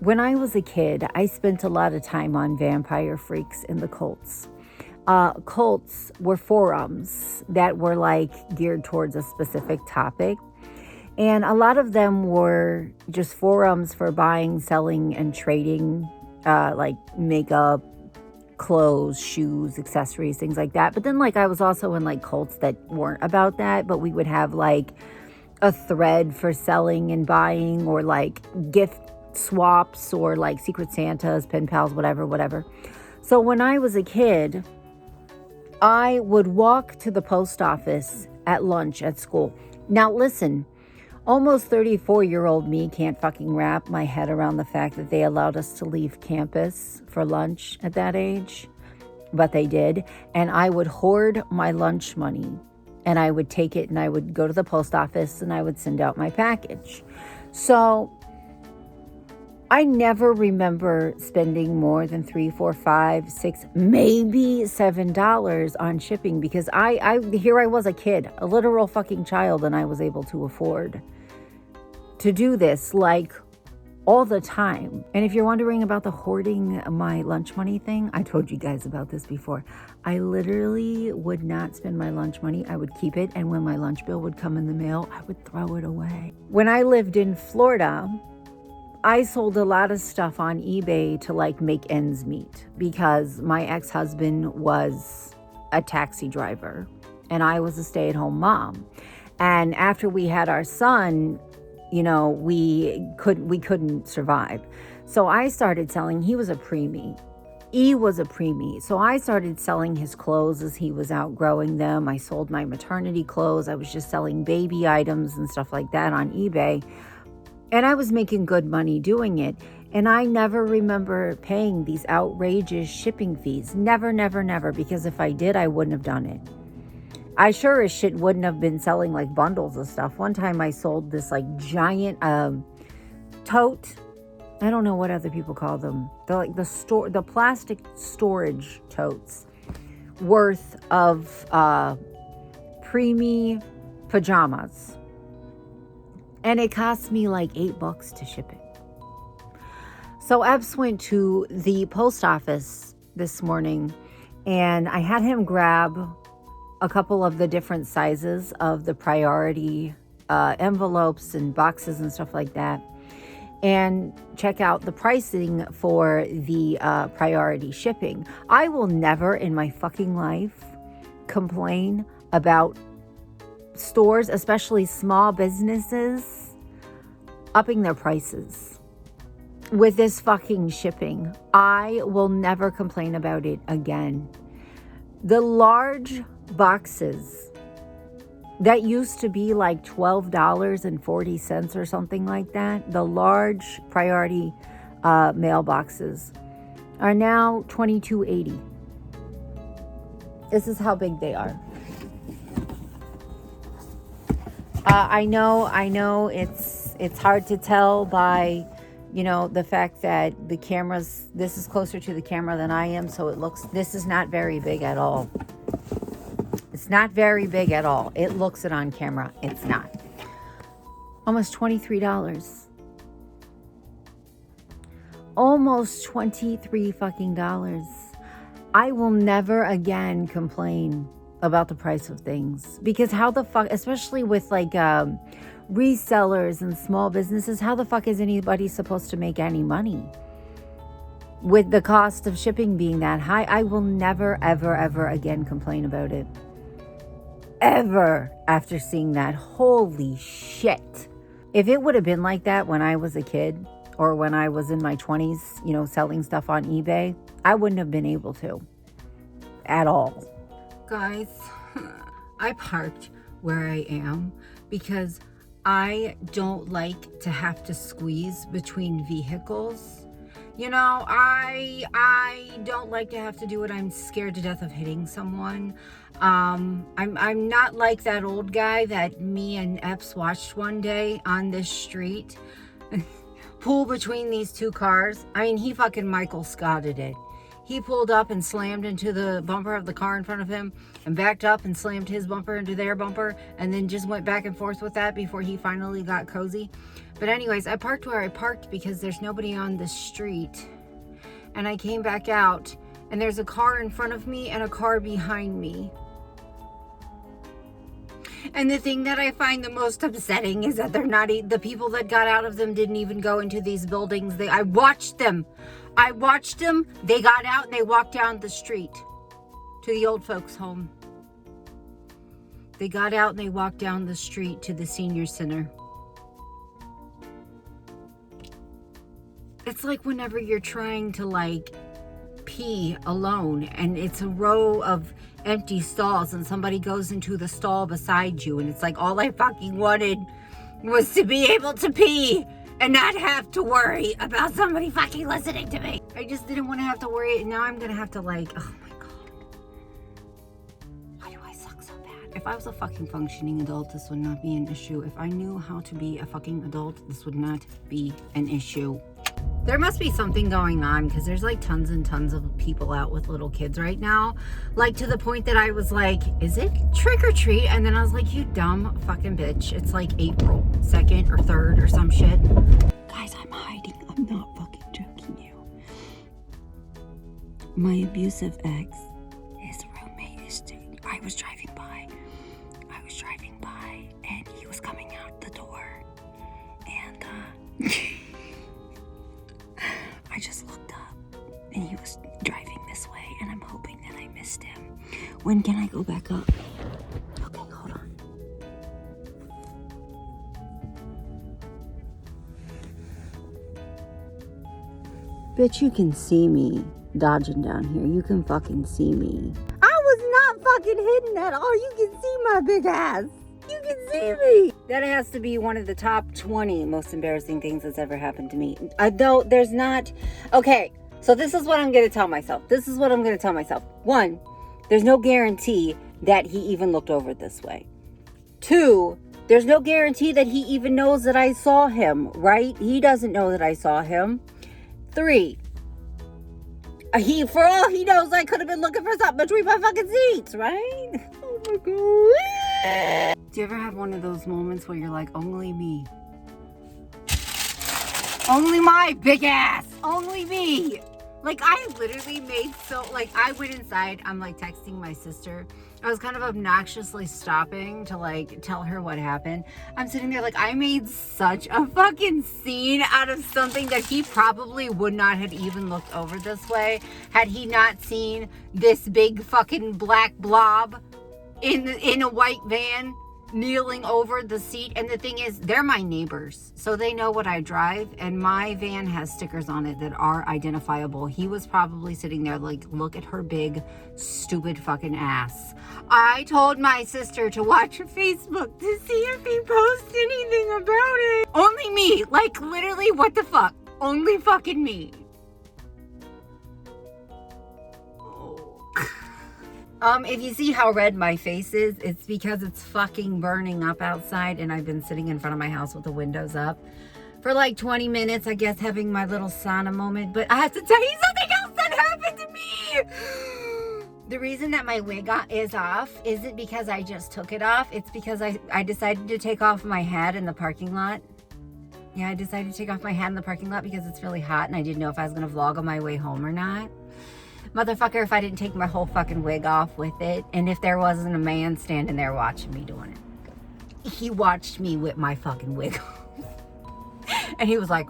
When I was a kid, I spent a lot of time on Vampire Freaks and the cults. Cults were forums that were like geared towards a specific topic. And a lot of them were just forums for buying, selling, and trading, like makeup, clothes, shoes, accessories, things like that. But then like I was also in like cults that weren't about that, but we would have like a thread for selling and buying, or like gift swaps, or like Secret Santas, pen pals, whatever. So when I was a kid, I would walk to the post office at lunch at school. Now listen, almost 34-year-old me can't fucking wrap my head around the fact that they allowed us to leave campus for lunch at that age, but they did. And I would hoard my lunch money, and I would take it and I would go to the post office and I would send out my package. So I never remember spending more than $3, $4, $5, $6, maybe $7 on shipping, because here I was, a kid, a literal fucking child, and I was able to afford to do this like all the time. And if you're wondering about the hoarding my lunch money thing, I told you guys about this before. I literally would not spend my lunch money. I would keep it, and when my lunch bill would come in the mail, I would throw it away. When I lived in Florida, I sold a lot of stuff on eBay to like make ends meet, because my ex-husband was a taxi driver and I was a stay-at-home mom. And after we had our son, you know, we couldn't survive. So I started selling. He was a preemie. So I started selling his clothes as he was outgrowing them. I sold my maternity clothes. I was just selling baby items and stuff like that on eBay. And I was making good money doing it. And I never remember paying these outrageous shipping fees. Never, because if I did, I wouldn't have done it. I sure as shit wouldn't have been selling like bundles of stuff. One time I sold this like giant tote. I don't know what other people call them. They're like the plastic storage totes worth of preemie pajamas. And it cost me like $8 to ship it. So Epps went to the post office this morning, and I had him grab a couple of the different sizes of the priority envelopes and boxes and stuff like that, and check out the pricing for the priority shipping. I will never in my fucking life complain about stores, especially small businesses, upping their prices with this fucking shipping. I will never complain about it again. The large boxes that used to be like $12.40 or something like that, the large priority mailboxes are now $22.80. This is how big they are. I know it's hard to tell by, you know, the fact that the cameras, this is closer to the camera than I am, so this is not very big at all. It's not very big at all. It looks it on camera. It's not. Almost $23. Almost $23 fucking dollars. I will never again complain about the price of things, because how the fuck, especially with like resellers and small businesses, how the fuck is anybody supposed to make any money with the cost of shipping being that high? I will never ever again complain about it, ever, after seeing that. Holy shit. If it would have been like that when I was a kid, or when I was in my 20s, you know, selling stuff on eBay, I wouldn't have been able to at all. Guys, I parked where I am because I don't like to have to squeeze between vehicles. You know, I don't like to have to do it. I'm scared to death of hitting someone. I'm not like that old guy that me and Epps watched one day on this street pull between these two cars. I mean, he fucking Michael Scotted it. He pulled up and slammed into the bumper of the car in front of him and backed up and slammed his bumper into their bumper and then just went back and forth with that before he finally got cozy. But anyways, I parked where I parked because there's nobody on the street. And I came back out and there's a car in front of me and a car behind me. And the thing that I find the most upsetting is that they're not, the people that got out of them didn't even go into these buildings. I watched them. They got out and they walked down the street to the old folks' home. They got out and they walked down the street to the senior center. It's like whenever you're trying to like pee alone and it's a row of empty stalls and somebody goes into the stall beside you and it's like all I fucking wanted was to be able to pee and not have to worry about somebody fucking listening to me. I just didn't want to have to worry, and now I'm gonna have to like, oh my god, why do I suck so bad? If I was a fucking functioning adult, this would not be an issue. If I knew how to be a fucking adult, this would not be an issue. There must be something going on because there's like tons and tons of people out with little kids right now. Like to the point that I was like, is it trick or treat? And then I was like, you dumb fucking bitch. It's like April 2nd or 3rd or some shit. Guys, I'm hiding. I'm not fucking joking you. My abusive ex, his roommate is doing, I was driving by and he was coming out the door and I just looked up and he was driving this way and I'm hoping that I missed him. When can I go back up? Okay, hold on. Bitch, you can see me dodging down here. You can fucking see me. I was not fucking hidden at all. You can see my big ass. You can see me. That has to be one of the top 20 most embarrassing things that's ever happened to me. Though there's not. Okay, so this is what I'm going to tell myself. One, there's no guarantee that he even looked over this way. Two, there's no guarantee that he even knows that I saw him, right? He doesn't know that I saw him. Three, for all he knows, I could have been looking for something between my fucking seats, right? Oh my god. Do you ever have one of those moments where you're like, only me? Only my big ass. Only me. Like, I literally I went inside. I'm like texting my sister. I was kind of obnoxiously stopping to like tell her what happened. I'm sitting there like, I made such a fucking scene out of something that he probably would not have even looked over this way had he not seen this big fucking black blob in a white van kneeling over the seat. And the thing is, they're my neighbors, so they know what I drive, and my van has stickers on it that are identifiable. He was probably sitting there like, look at her big stupid fucking ass. I told my sister to watch her Facebook to see if he posts anything about it. Only me. Like, literally, what the fuck? Only fucking me. If you see how red my face is, it's because it's fucking burning up outside and I've been sitting in front of my house with the windows up for like 20 minutes, I guess, having my little sauna moment. But I have to tell you something else that happened to me. The reason that my wig is off isn't because I just took it off. It's because I decided to take off my hat in the parking lot. Yeah, I decided to take off my hat in the parking lot because it's really hot and I didn't know if I was going to vlog on my way home or not. Motherfucker, if I didn't take my whole fucking wig off with it, and if there wasn't a man standing there watching me doing it. He watched me with my fucking wig off. And he was like,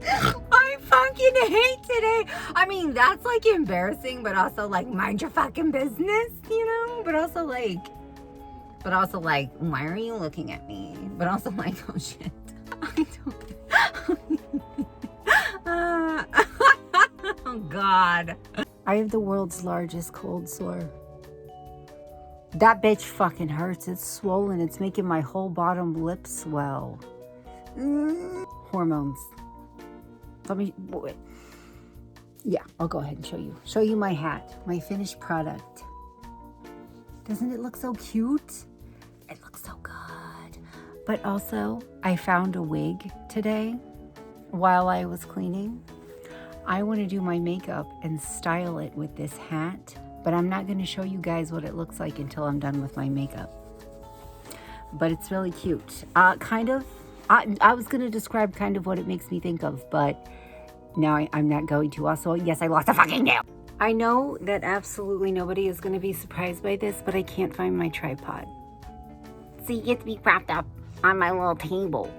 I fucking hate today. I mean, that's like embarrassing, but also like, mind your fucking business, you know? But also like, why are you looking at me? But also like, oh shit. I don't. Oh God. I have the world's largest cold sore. That bitch fucking hurts. It's swollen. It's making my whole bottom lip swell. Hormones. Yeah, I'll go ahead and show you my hat, my finished product. Doesn't it look so cute? It looks so good. But also, I found a wig today. while I was cleaning, I want to do my makeup and style it with this hat, but I'm not going to show you guys what it looks like until I'm done with my makeup. But it's really cute. Kind of, I was going to describe kind of what it makes me think of, but now I'm not going to. Also, yes, I lost a fucking nail. I know that absolutely nobody is going to be surprised by this, but I can't find my tripod. So you get to be propped up on my little table.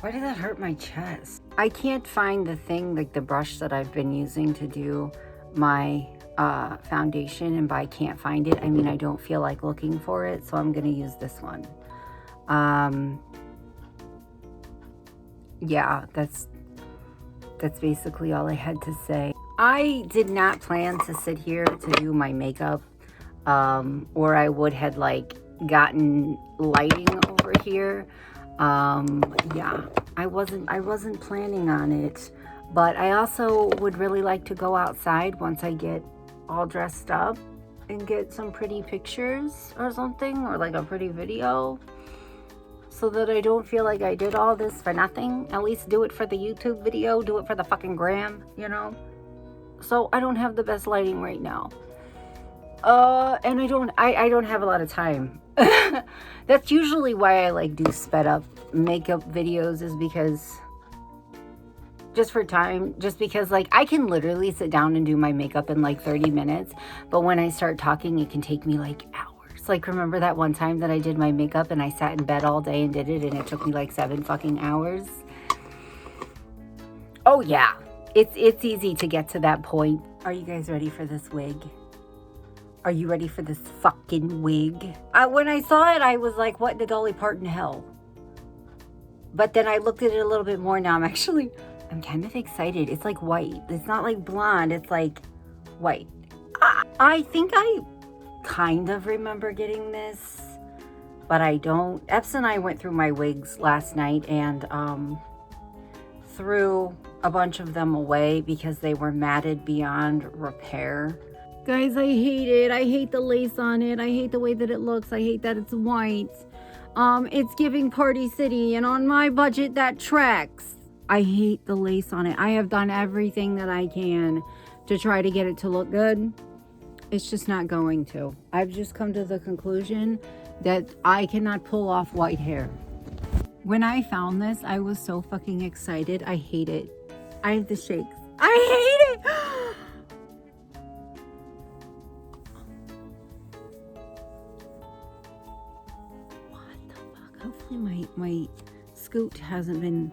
Why did that hurt my chest? I can't find the thing, like the brush that I've been using to do my foundation, and by can't find it, I mean I don't feel like looking for it, so I'm gonna use this one. Yeah, that's basically all I had to say. I did not plan to sit here to do my makeup, or I would have like gotten lighting over here. Yeah, I wasn't planning on it, but I also would really like to go outside once I get all dressed up and get some pretty pictures or something, or like a pretty video, so that I don't feel like I did all this for nothing. At least do it for the YouTube video, do it for the fucking gram, you know? So I don't have the best lighting right now. And I don't have a lot of time. That's usually why I like do sped up makeup videos, is because just for time, just because like I can literally sit down and do my makeup in like 30 minutes, but when I start talking, it can take me like hours. Like, remember that one time that I did my makeup and I sat in bed all day and did it, and it took me like 7 fucking hours? Oh yeah, it's easy to get to that point. Are you guys ready for this wig? Are you ready for this fucking wig? When I saw it, I was like, what in the Dolly Parton hell? But then I looked at it a little bit more. Now I'm kind of excited. It's like white. It's not like blonde. It's like white. I think I kind of remember getting this, but I don't. Epps and I went through my wigs last night and threw a bunch of them away because they were matted beyond repair. Guys, I hate it. I hate the lace on it. I hate the way that it looks. I hate that it's white. It's giving Party City, and on my budget, that tracks. I hate the lace on it. I have done everything that I can to try to get it to look good. It's just not going to. I've just come to the conclusion that I cannot pull off white hair. When I found this, I was so fucking excited. I hate it. I have the shakes. I hate it! Hopefully my scoot hasn't been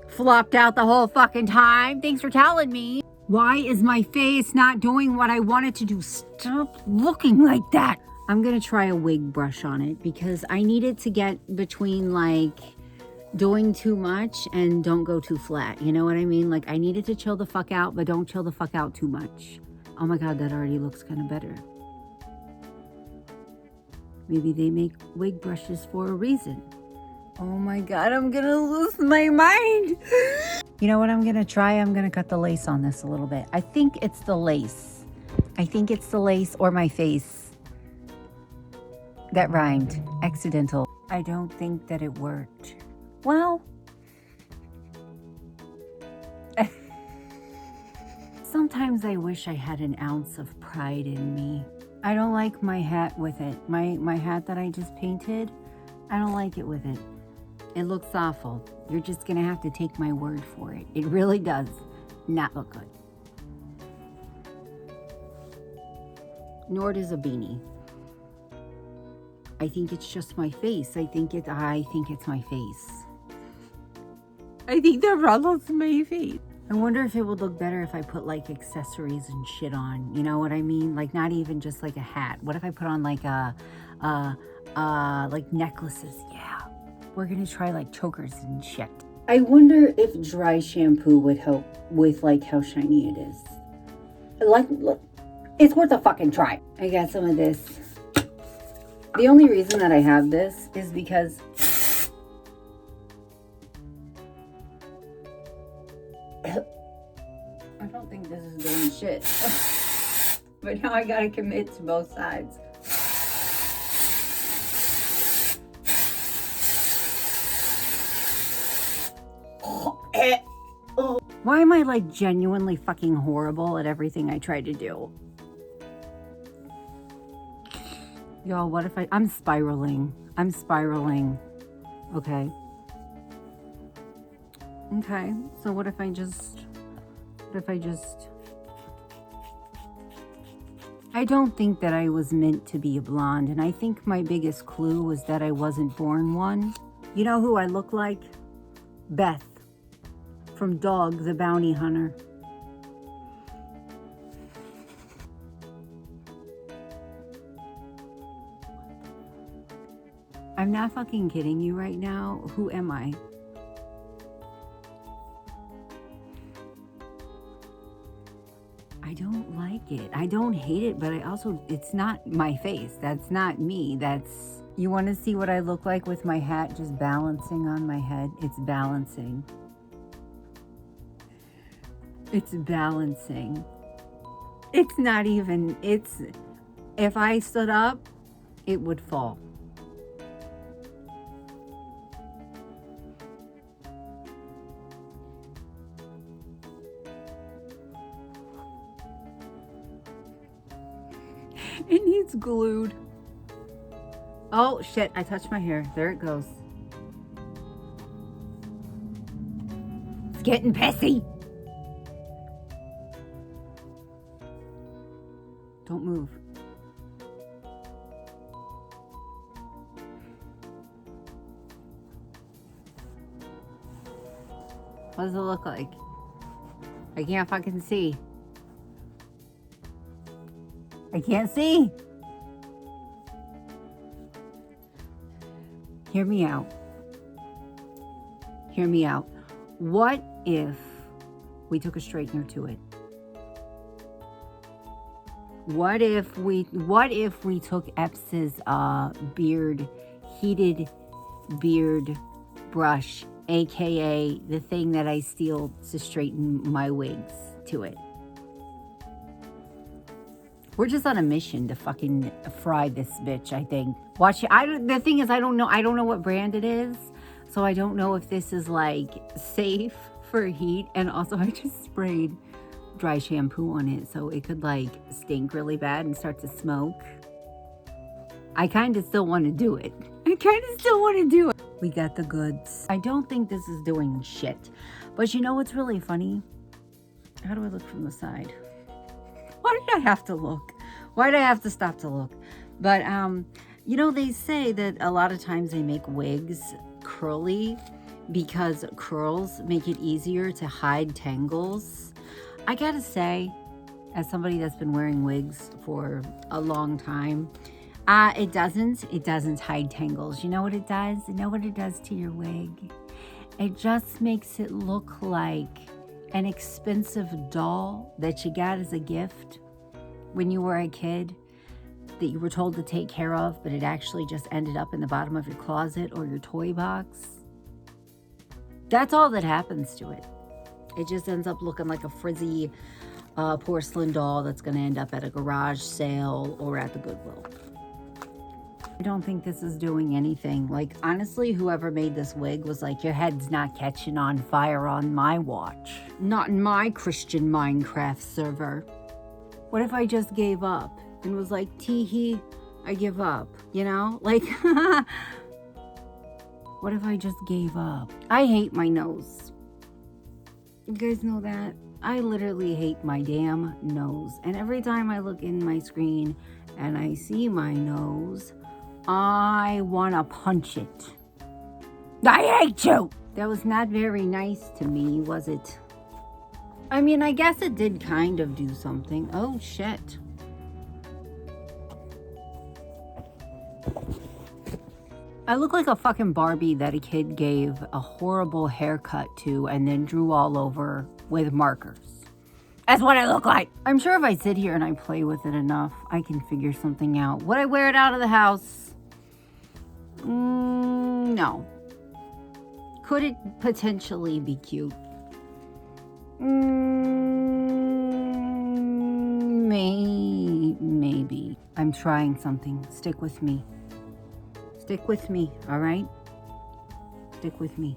flopped out the whole fucking time. Thanks for telling me. Why is my face not doing what I wanted to do? Stop looking like that. I'm gonna try a wig brush on it because I needed to get between like doing too much and don't go too flat. You know what I mean? Like I needed to chill the fuck out, but don't chill the fuck out too much. Oh my God, that already looks kind of better. Maybe they make wig brushes for a reason. Oh my God, I'm gonna lose my mind. You know what I'm gonna try? I'm gonna cut the lace on this a little bit. I think it's the lace. I think it's the lace or my face. That rhymed. Accidental. I don't think that it worked. Well, sometimes I wish I had an ounce of pride in me. I don't like my hat with it. My hat that I just painted, I don't like it with it. It looks awful. You're just gonna have to take my word for it. It really does not look good. Nor does a beanie. I think it's just my face. I think it's my face. I think the problem's my face. I wonder if it would look better if I put like accessories and shit on. You know what I mean? Like not even just like a hat. What if I put on like like necklaces? Yeah. We're gonna try like chokers and shit. I wonder if dry shampoo would help with like how shiny it is. Like, look, it's worth a fucking try. I got some of this. The only reason that I have this is because I don't think this is doing shit. But now I gotta commit to both sides. Why am I like genuinely fucking horrible at everything I try to do? Yo, what if I'm spiraling. I'm spiraling. Okay. Okay, so what if I just, I don't think that I was meant to be a blonde, and I think my biggest clue was that I wasn't born one. You know who I look like? Beth from Dog the Bounty Hunter. I'm not fucking kidding you right now. Who am I? I don't like it. I don't hate it, but I also, it's not my face. That's not me. That's, you want to see what I look like with my hat just balancing on my head? It's balancing. It's balancing. It's not even, it's, if I stood up, it would fall. It needs glued. Oh shit, I touched my hair. There it goes. It's getting pissy. Don't move. What does it look like? I can't fucking see. I can't see. Hear me out. Hear me out. What if we took a straightener to it? What if we took Eps's heated beard brush, aka the thing that I steal to straighten my wigs, to it? We're just on a mission to fucking fry this bitch, I think. Watch it. The thing is, I don't know what brand it is. So I don't know if this is like safe for heat. And also I just sprayed dry shampoo on it, so it could like stink really bad and start to smoke. I kind of still want to do it. We got the goods. I don't think this is doing shit. But you know what's really funny? How do I look from the side? Why did I have to look? Why did I have to stop to look? But, you know, they say that a lot of times they make wigs curly because curls make it easier to hide tangles. I gotta say, as somebody that's been wearing wigs for a long time, it doesn't hide tangles. You know what it does? You know what it does to your wig? It just makes it look like an expensive doll that you got as a gift when you were a kid that you were told to take care of, but it actually just ended up in the bottom of your closet or your toy box. That's all that happens to it. It just ends up looking like a frizzy porcelain doll that's going to end up at a garage sale or at the Goodwill. I don't think this is doing anything. Like, honestly, whoever made this wig was like, your head's not catching on fire on my watch. Not in my Christian Minecraft server. What if I just gave up and was like, tee-hee, I give up, you know? Like, what if I just gave up? I hate my nose. You guys know that? I literally hate my damn nose. And every time I look in my screen and I see my nose, I want to punch it. I hate you! That was not very nice to me, was it? I mean, I guess it did kind of do something. Oh, shit. I look like a fucking Barbie that a kid gave a horrible haircut to and then drew all over with markers. That's what I look like. I'm sure if I sit here and I play with it enough, I can figure something out. Would I wear it out of the house? No. Could it potentially be cute? Maybe. I'm trying something. Stick with me. Stick with me, all right? Stick with me.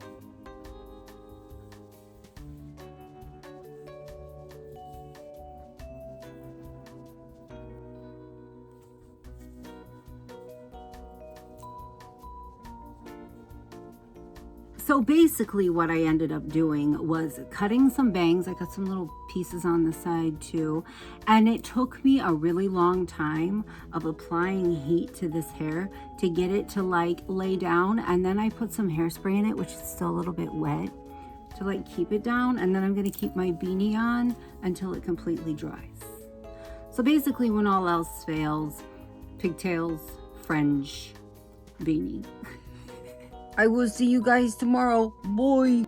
So basically what I ended up doing was cutting some bangs. I got some little pieces on the side too. And it took me a really long time of applying heat to this hair to get it to like lay down. And then I put some hairspray in it, which is still a little bit wet, to like keep it down. And then I'm gonna keep my beanie on until it completely dries. So basically when all else fails, pigtails, fringe, beanie. I will see you guys tomorrow. Bye.